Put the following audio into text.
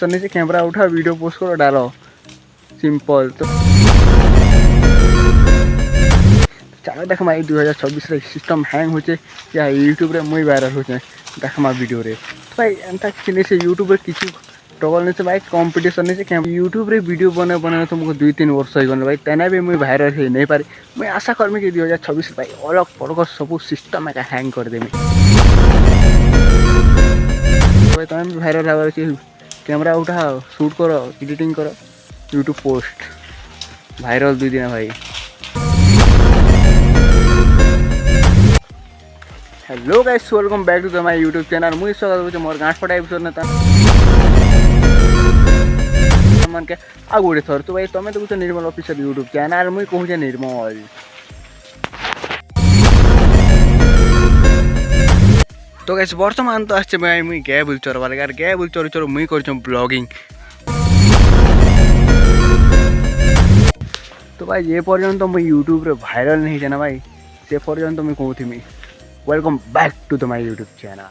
तो नीचे कैमरा उठा वीडियो पोस्ट करो डालो सिंपल। तो चलो देख माई 2026 सिस्टम हैंग होचे या यूट्यूब रे मुई वायरल होचे देख मा वीडियो रे। तो भाई एंता किसी नहीं से यूट्यूब रे किसी ट्रबल नहीं से भाई कंपटीशन नहीं से यूट्यूब रे वीडियो बने बने तुमको 2-3 वर्ष हो गए भाई तेना भी मुई वायरल हो नहीं पारी। मुई आशा करमी कि 2026 भाई अलग पड़क सब सिस्टम एक हैंग कर देमी भाई तुम भी भाइराल हबार अच्छे कैमरा उठाओ शूट करो एडिटिंग करो यूट्यूब पोस्ट भाइराल 2 दिन भाई। Hello guys welcome back to the my YouTube channel मुझे स्वागत है मोर गाँठ फटा एपिसोड ना मन के आग गोटे थर। तो भाई तुम्हें तो कुछ निर्मल ऑफिशियल यूट्यूब चैनल मुझे कहूँ निर्मल। तो गाइस बर्तमान तो आछे भाई मुई गाय बुल चरबार यार गाय बुल चोर चोर मुई करछम ब्लॉगिंग। तो भाई ये पर्यंत मुई यूट्यूब रे भाइराल नहीं जाना भाई से पर्यंत मुई कहूथि welcome back to the my YouTube channel.